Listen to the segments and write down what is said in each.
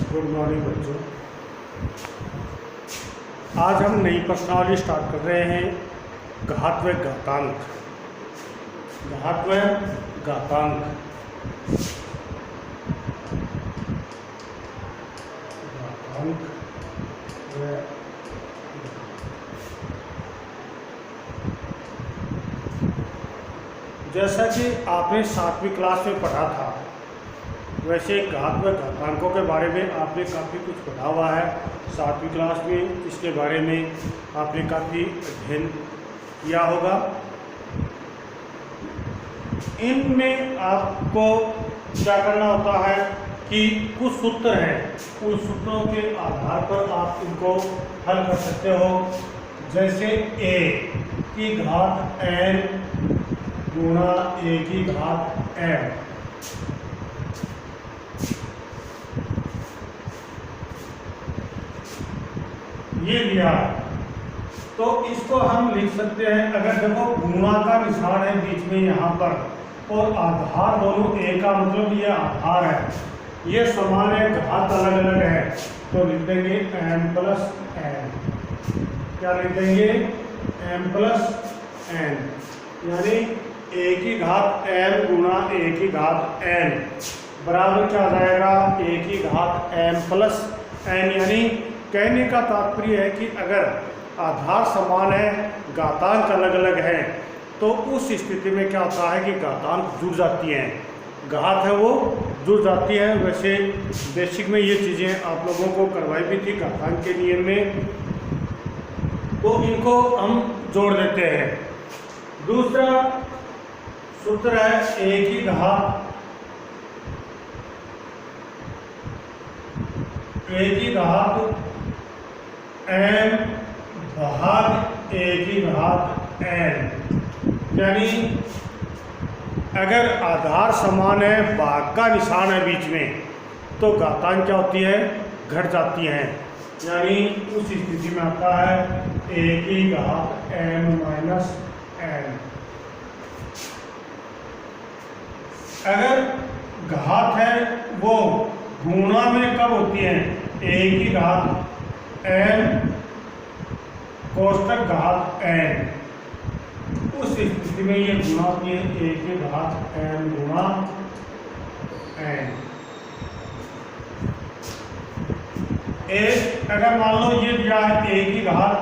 Good morning बच्चों। आज हम नई प्रश्नावली स्टार्ट कर रहे हैं। घात व घातांक। घात व घातांक। घातांक व जैसा कि आपने 7वीं क्लास में पढ़ा था, वैसे घात व घातांकों के बारे में आपने काफ़ी कुछ पढ़ा हुआ है 7वीं क्लास में। इसके बारे में आपने काफ़ी अध्ययन किया होगा। इनमें आपको क्या करना होता है कि कुछ सूत्र हैं, उन सूत्रों के आधार पर आप इनको हल कर सकते हो। जैसे a की घात n गुणा a की घात m, ये दिया है। तो इसको हम लिख सकते हैं, अगर देखो गुणा का निशान है बीच में यहाँ पर और आधार दोनों a का मतलब ये आधार है, ये समान है, घात अलग अलग है, तो लिख देंगे m प्लस n। क्या लिख देंगे? m प्लस n, यानी a की घात m गुणा a की घात n बराबर क्या आ जाएगा? a की घात m प्लस n। यानी कहने का तात्पर्य है कि अगर आधार समान है, घातांक अलग अलग है, तो उस स्थिति में क्या होता है कि घातांक जुड़ जाती हैं, घात है वो जुड़ जाती है। वैसे बेसिक में ये चीज़ें आप लोगों को करवाई भी थी घातांक के नियम में, तो इनको हम जोड़ देते हैं। दूसरा सूत्र है a की घात m भाग a की घात n। यानी अगर आधार समान है, भाग का निशान है बीच में, तो घातांक क्या होती है? घट जाती हैं। यानी उस स्थिति में आता है a की घात m माइनस n। अगर घात है वो गुणा में कब होती है? a की घात m कोष्टक घात n, उस स्थिति में ये गुणा होती है a की घात m गुणा n। अगर मान लो ये दिया है a की घात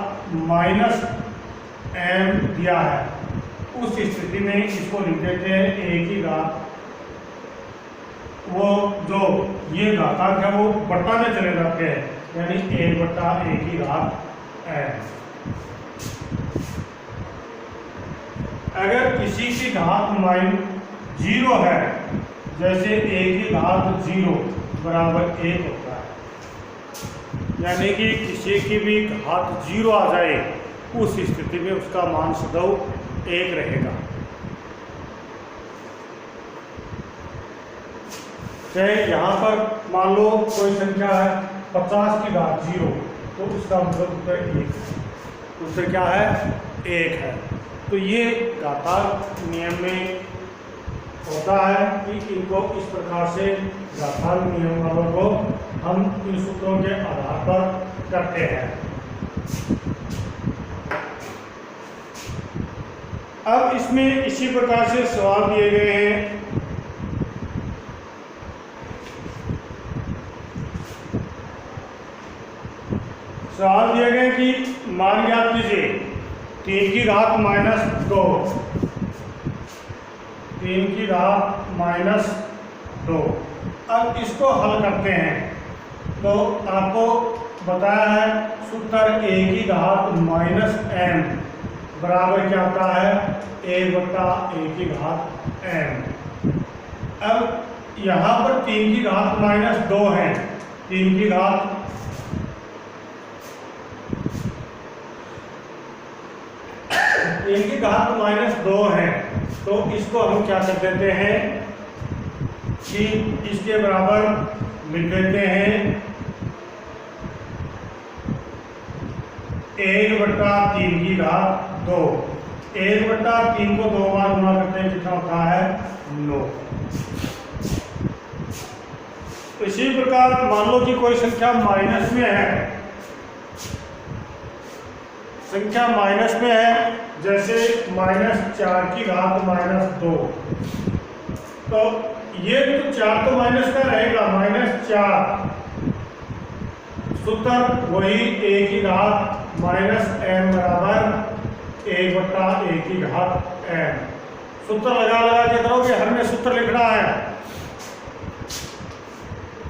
माइनस m दिया है, उस स्थिति में इसको लिख देते हैं a की घात, वो जो ये घातांक है वो बट्टा में चले जाते हैं, यानी a बट्टा a की घात n। अगर किसी की घात जीरो है, जैसे a की घात 0 बराबर 1 होता है, यानी कि किसी की भी घात 0 आ जाए, उस स्थिति में उसका मान सदैव 1 रहेगा। चाहे यहाँ पर मान लो कोई संख्या है 50 की घात 0, तो उसका मतलब उत्तर 1 है, उत्तर क्या है? 1 है। तो ये घातांक नियम में होता है कि इनको इस प्रकार से घातांक नियम को हम इन सूत्रों के आधार पर करते हैं। अब इसमें इसी प्रकार से सवाल दिए गए हैं। सवाल दिए गए कि मान ज्ञात कीजिए 3 की घात माइनस 2, 3 की घात माइनस 2। अब इसको हल करते हैं, तो आपको बताया है सूत्र a की घात माइनस m बराबर क्या आता है? a बट्टा a की घात m। अब यहाँ पर 3 की घात माइनस 2 है, 3 की घात इनकी घात माइनस 2 है, तो इसको हम क्या कर देते हैं कि इसके बराबर लिख देते हैं 1 बट्टा 3 की घात 2। 1 बट्टा 3 को 2 बार गुणा करते हैं, कितना होता है? 9। इसी प्रकार मान लो कि कोई संख्या माइनस में है, संख्या माइनस में है, जैसे -4⁻², तो ये तो 4 तो माइनस का रहेगा, -4, सूत्र वही (a⁻n = 1/(a⁻n)। सूत्र लगा के करोगे, हर में सूत्र लिखना है,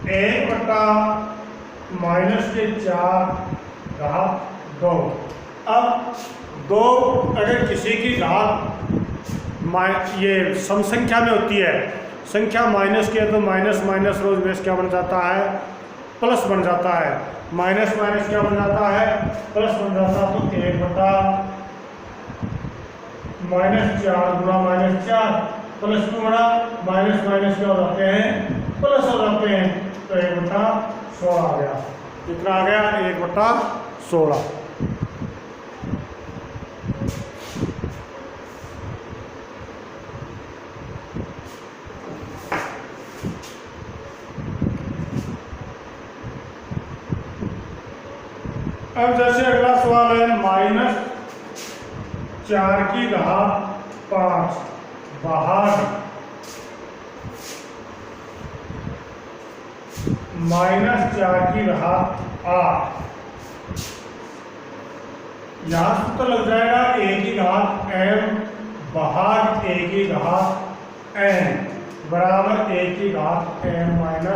1/-4²। अब 2 अगर किसी की घात ये सम संख्या में होती है, संख्या माइनस की है तो माइनस माइनस रोज बेस क्या बन जाता है, प्लस बन जाता है, माइनस माइनस क्या बन जाता है, प्लस बन जाता है। तो 1/-4 गुणा -4 प्लस 2 गुणा माइनस माइनस क्या हो जाते हैं, प्लस हो जाते हैं। तो 1/16 आ गया। कितना आ गया, 1/16। अब जैसे अगला सवाल है, -4⁵ भाग -4⁸। यहाँ सूत्र लग जाएगा a⁻m भाग a⁻n बराबर a⁻m-n।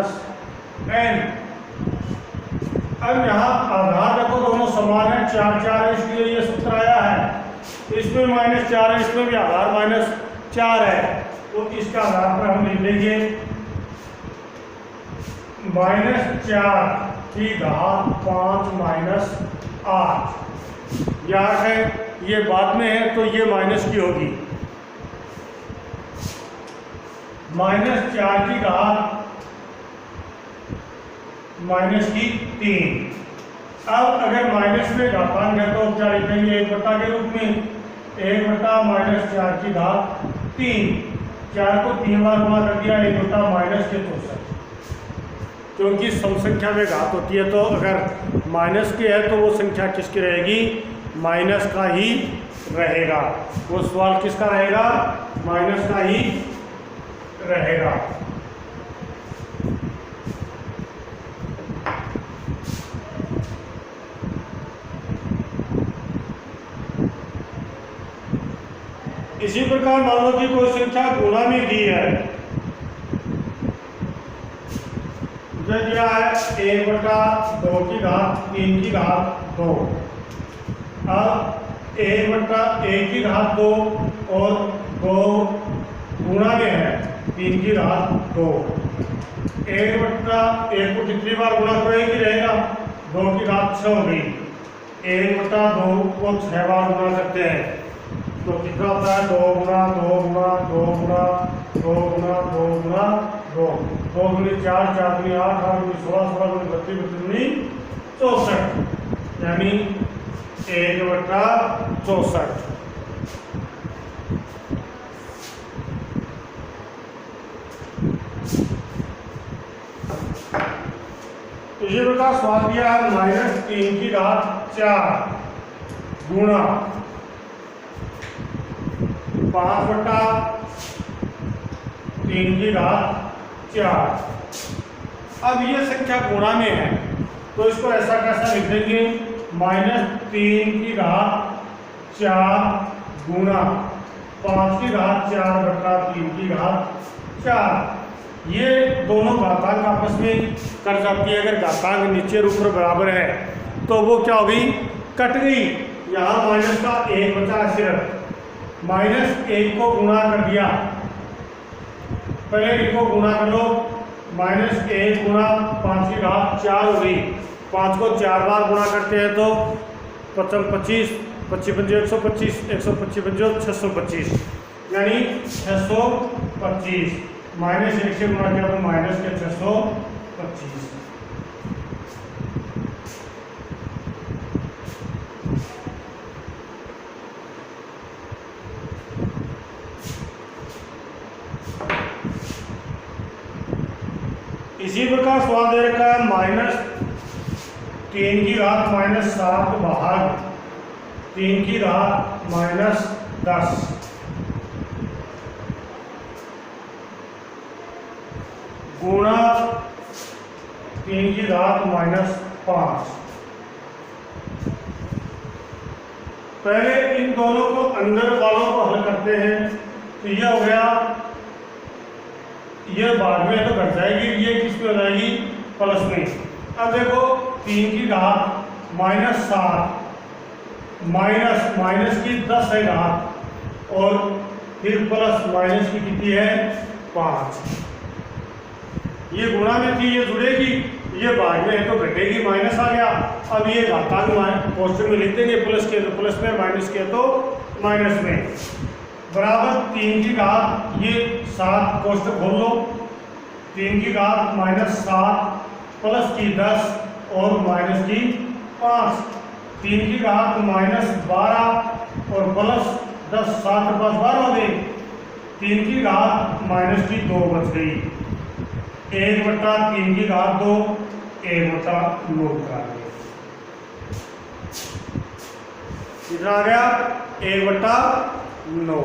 अब यहाँ आधार देखो दोनों समान है, 4 है, इसलिए ये सूत्र आया है। इसमें -4 है, इसमें भी आधार -4 है, तो इसका आधार पर हम लिख लेंगे -4⁵ याद है ये बाद में है तो ये माइनस की होगी, -4⁻³ अब अगर माइनस में घातांक है तो क्या लिखेंगे, 1 के रूप में, 1/-4⁵ 4 को 3 बार गुणा कर दिया, 1/-64। क्योंकि सम संख्या में घात होती है तो अगर माइनस की है तो वो संख्या किसकी रहेगी, माइनस का ही रहेगा। वो सवाल किसका रहेगा, माइनस का ही रहेगा। इसी प्रकार मान लो कि कोई संख्या गुणा में दी है, जो दिया है 1/2⁵ अब 1/1⁵ और 2 गुणा में है 3⁵। 1/1 को कितनी बार गुणा करो, एक ही रहेगा, 2⁵ 6 हो गई। 1/2 को 6 बार गुणा करते हैं तो कितना होता है, 2 गुणा 2 गुणा 2 गुणा 2 गुणा 2 गुणा 2, 2 दूनी 4, 4 दूनी 8, 8 दूनी 16, 16 दूनी 32, 32 दूनी 64, यानी 1/64। इसी प्रकार सवाल दिया है -3⁴ गुणा 5/3⁴। अब ये संख्या गुणा में है तो इसको ऐसा कैसा लिख देंगे, -3⁴ गुणा 5⁴/3⁴। ये दोनों घातांक आपस में कट जाती है। अगर घातांक नीचे और ऊपर बराबर है तो वो क्या हो गई, कट गई। यहाँ माइनस का 1 बचा, सिर्फ -1 को गुणा कर दिया, पहले इनको गुणा कर लो, -1 गुणा 5⁴ हो गई। 5 को 4 बार गुणा करते हैं तो 55 25 25 125 125 625, यानी 625। -1 से गुणा किया तो -625। इसी प्रकार सवाल दे रखा है -3 की घात -7 भाग 3 की घात -10 गुणा 3 की घात -5। पहले इन दोनों को अंदर वालों को हल करते हैं। तो यह हो गया, ये बाद में तो घट जाएगी, ये किस में हो जाएगी, प्लस में। अब देखो 3 की घात -7 माइनस की 10 है घात, और फिर प्लस माइनस की कितनी है, 5। ये गुणा में थी, ये जुड़ेगी, ये बाद में है तो घटेगी, माइनस आ गया। अब ये घातांक कोष्ठक में लिख देंगे, प्लस के तो प्लस में, माइनस के तो माइनस में, बराबर 3 की घात, ये 7 कोष्ठक खोल लो, 3 की घात -7 प्लस की 10 और माइनस की 5, 3 की घात -12 और प्लस 10, 7 के पास 12 हो गई, 3 की घात -2 बच गई, 1/3 की घात 2, 1/9 का कितना आ गया, 1/9।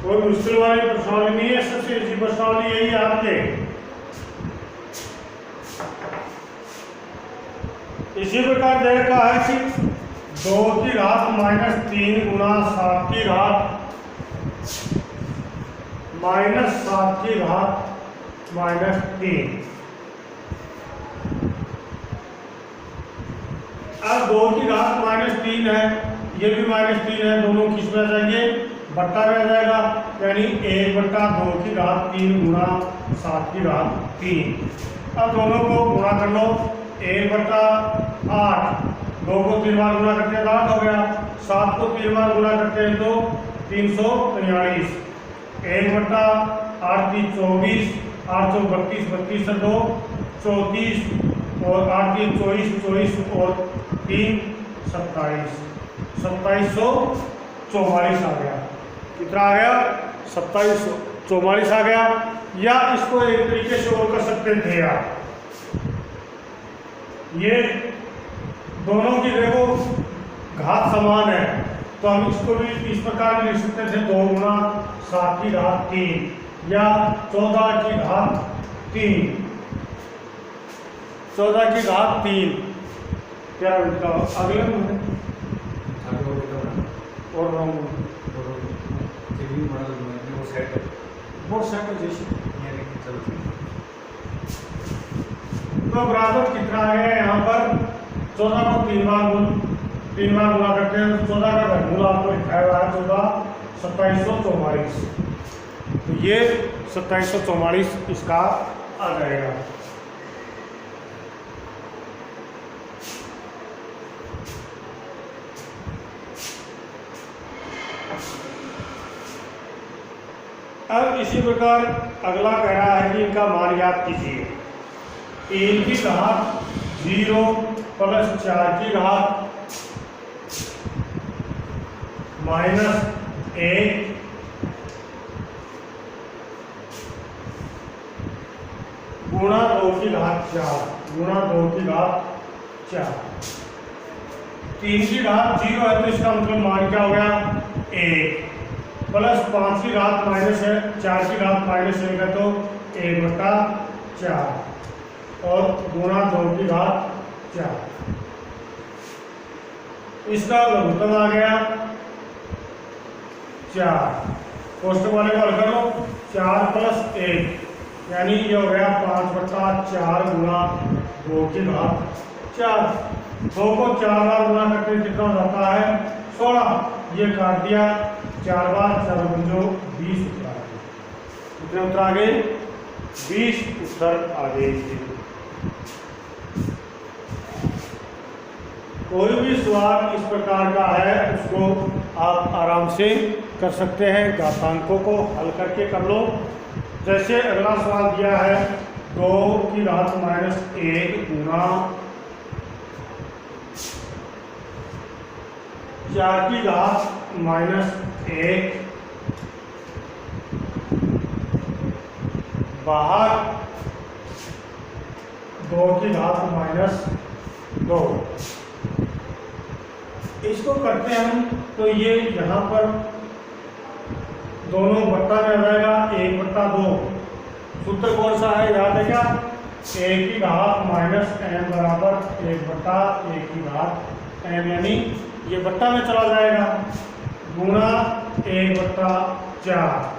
कोई मुश्किल वाली प्रश्नावली नहीं है, सबसे अच्छी प्रश्नावली यही है आपके। इसी प्रकार दे रखा है कि 2 की घात -3 गुणा 7 की घात -7 की घात -3। अब 2 की घात -3 है, ये भी -3 है, दोनों किस में आ जाएंगे, बट्टा में आ जाएगा, यानी 1/2 की घात 3 गुणा 7 की घात 3। अब दोनों को गुणा कर लो, 1/8, 2 को 3 बार गुणा करते हैं तो 8 हो गया, 7 को 3 बार गुणा करते हैं तो 343, 1/8 की 24, 8 चौ 32, 32 से 2 34, और 8 की 24, 24 और 3 27, 2744 आ गया। कितना आ गया, 2744 आ गया। या इसको एक तरीके से और कर सकते थे आप, ये दोनों की देखो घात समान है, तो हम इसको भी इस प्रकार लिख सकते थे, 2 गुणा 7 की घात 3 या 14 की घात 3, 14 की घात 3। क्या अगले और वो सेट जैसे तो बराबर कितना आ गया यहाँ पर, 14 को 3 बार गुणा करते हैं तो 14 का घनमूल आपको लिखाया हुआ है 14, 2744। तो ये 2744 इसका आ जाएगा। अब इसी प्रकार अगला कह रहा है कि इनका मान याद कीजिए। 3 की घात 0 प्लस 4 की घात -1 गुणा 2 की घात 4 गुणा 2 की घात 4। 3 की घात 0 है तो इसका मतलब मान क्या हो गया, 1, प्लस 5 की घात माइनस है, 4 की घात -1 है तो 1/4 और गुणा 2 की घात 4। इसका लघुत्तम आ गया 4, कोष्ठक वाले को हल कर लो, 4 + 1 यानी ये हो गया 5/4 गुणा 2 की घात 4। 2 को 4 बार गुणा करके कितना हो जाता है, 16। ये काट दिया 4 बार, 4 गुणो 20 उत्तर आ गए। कितने उत्तर आ गए, 20 उत्तर आ गए। कोई भी सवाल इस प्रकार का है उसको आप आराम से कर सकते हैं, घातांकों को हल करके कर लो। जैसे अगला सवाल दिया है 2 की घात -1 गुणा 4 की घात -1 बाहर 2 की घात माइनस 2। इसको करते हैं हम तो ये यहाँ पर दोनों बट्टा में आ जाएगा 1/2। सूत्र कौन सा है याद है क्या? a की घात माइनस m बराबर 1/a की घात m, यानी ये बट्टा में चला जाएगा गुणा 1/4।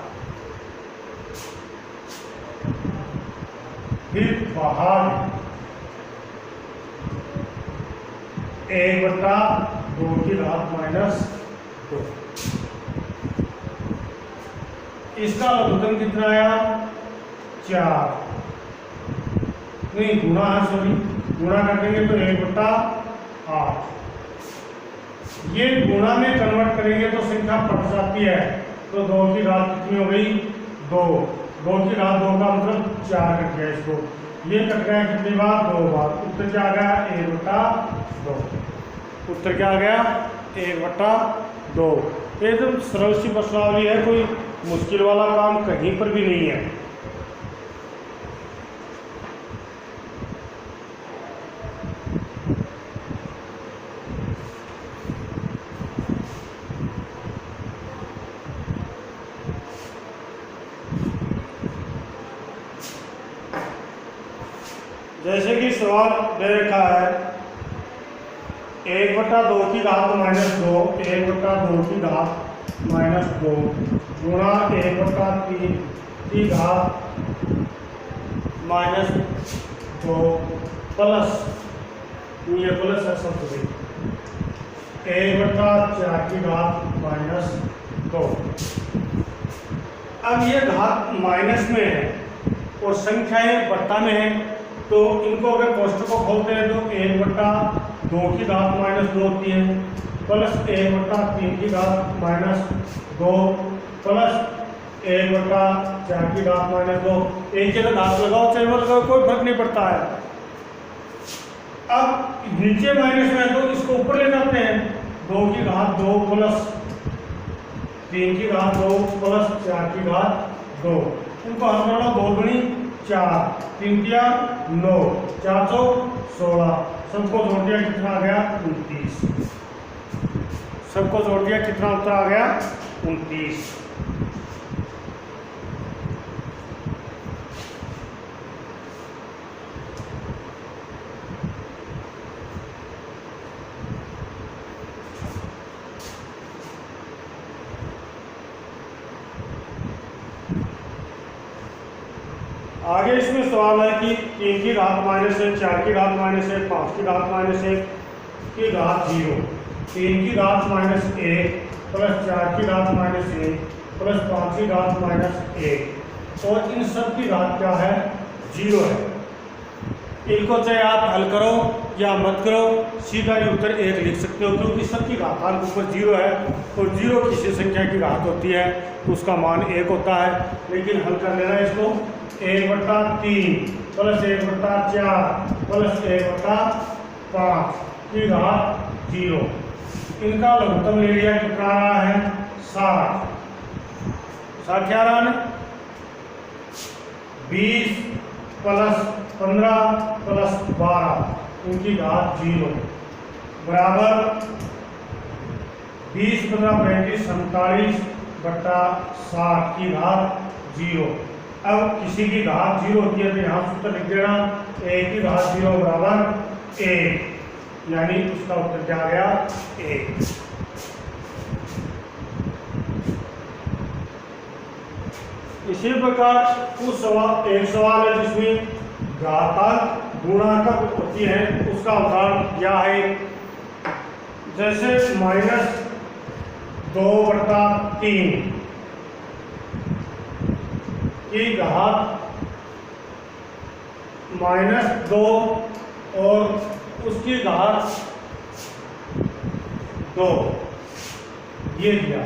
फिर बाहर 1/2 की घात माइनस 2। इसका लघुत्तम कितना आया? 4। नहीं गुणा है, सॉरी गुणा कर देंगे तो 1/8। ये गुणा में कन्वर्ट करेंगे तो संख्या पट जाती है, तो 2 की घात कितनी हो गई? 2। 2 की घात 2 का मतलब 4 कट गया। इसको ये कट गया कितनी बार? 2 बार। उत्तर क्या आ गया? 1/2। उत्तर क्या आ गया? 1/2। एकदम सरल सी प्रश्नावली है, कोई मुश्किल वाला काम कहीं पर भी नहीं है। जैसे कि सवाल दे रखा है 1/2 की घात माइनस 2, 1/2 की घात माइनस 2 गुणा 1/3 की घात माइनस 2 प्लस, ये प्लस है सब कुछ, 1/4 की घात माइनस 2। अब ये घात माइनस में है और संख्याएं बट्टा में है, तो इनको अगर कोष्ठक को खोलते हैं तो 1/2 की घात माइनस 2 होती है, प्लस 1/3 की घात माइनस 2 प्लस 1/4 की घात माइनस 2। एक जगह घात लगाओ चाहे वो लगाओ, कोई फर्क नहीं पड़ता है। अब नीचे माइनस में है तो इसको ऊपर ले जाते हैं, 2 की घात 2 प्लस 3 की घात 2 प्लस 4 की घात 2। इनको हल कर लो, 2 दूनी 4, 3 तिया 9, 4 चौ 16। सबको जोड़ दिया कितना आ गया? 29। सबको जोड़ दिया कितना उत्तर आ गया? 29। आगे इसमें सवाल है कि 3 की घात माइनस 1, 4 की घात माइनस 1, 5 की घात माइनस 1 की घात 0, 3 की घात माइनस 1 प्लस 4 की घात माइनस 1 प्लस 5 की घात माइनस 1, और इन सब की घात क्या है? 0 है। इनको चाहे आप हल करो या मत करो, सीधा ही उत्तर 1 लिख सकते हो, क्योंकि सबकी घातांक ऊपर 0 है और 0 किसी संख्या की घात होती है तो उसका मान 1 होता है। लेकिन हल कर लेना इसको, 1/3 प्लस 1/4 प्लस 1/5 की घात 0। इनका लघुत्तम ले लिया, कितना आ रहा है? 60। 60 क्या रहा है? 20 प्लस 15 प्लस 12 इनकी घात 0 बराबर 20 15 35 47 बट्टा 60 की घात 0। अब किसी की घात 0 होती है तो यहाँ सूत्र लिख देना, 1 की घात 0 बराबर 1, यानी उसका उत्तर क्या आ गया? 1। इसी प्रकार उस सवाल एक सवाल है जिसमें घातांक गुणांक होती है, उसका उदाहरण क्या है? जैसे -2/3 की घात -2 और उसकी घात 2 ये दिया।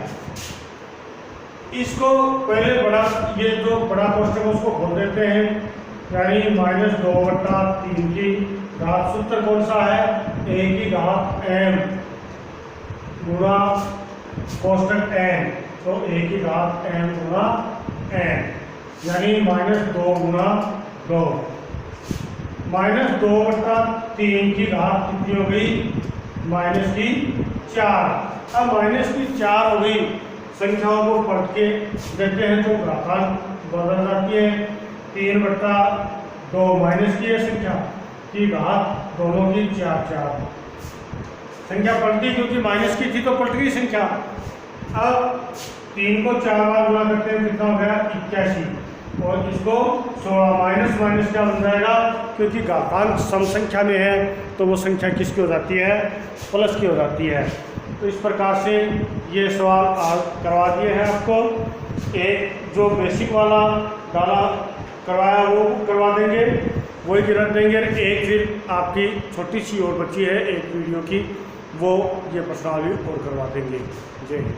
इसको पहले बड़ा, ये जो बड़ा कोष्ठक है उसको खोल देते हैं, यानी -2/3 की घात, सूत्र कौन सा है? a की घात m गुणा कोष्ठक n, तो a की घात m गुणा n यानी -2 गुना 2, -2/3 की घात कितनी हो गई? -4। अब -4 हो गई, संख्याओं को पलट के देखते हैं तो घातांक बदल जाती है। 3/2 माइनस की है संख्या की घात दोनों की 4 संख्या पलटी, क्योंकि माइनस की थी तो पलट गई संख्या। अब 3 को 4 बार गुणा करते हैं, कितना हो गया? 81। और इसको 16 माइनस माइनस क्या बन जाएगा? क्योंकि घातांक सम संख्या में है तो वो संख्या किसकी हो जाती है? प्लस की हो जाती है। तो इस प्रकार से ये सवाल करवा दिए हैं आपको। एक जो बेसिक वाला डाला करवाया वो करवा देंगे, वही गिरत देंगे। एक फिर आपकी छोटी सी और बची है एक वीडियो की, वो ये प्रश्नावली और करवा देंगे। जय हिंद।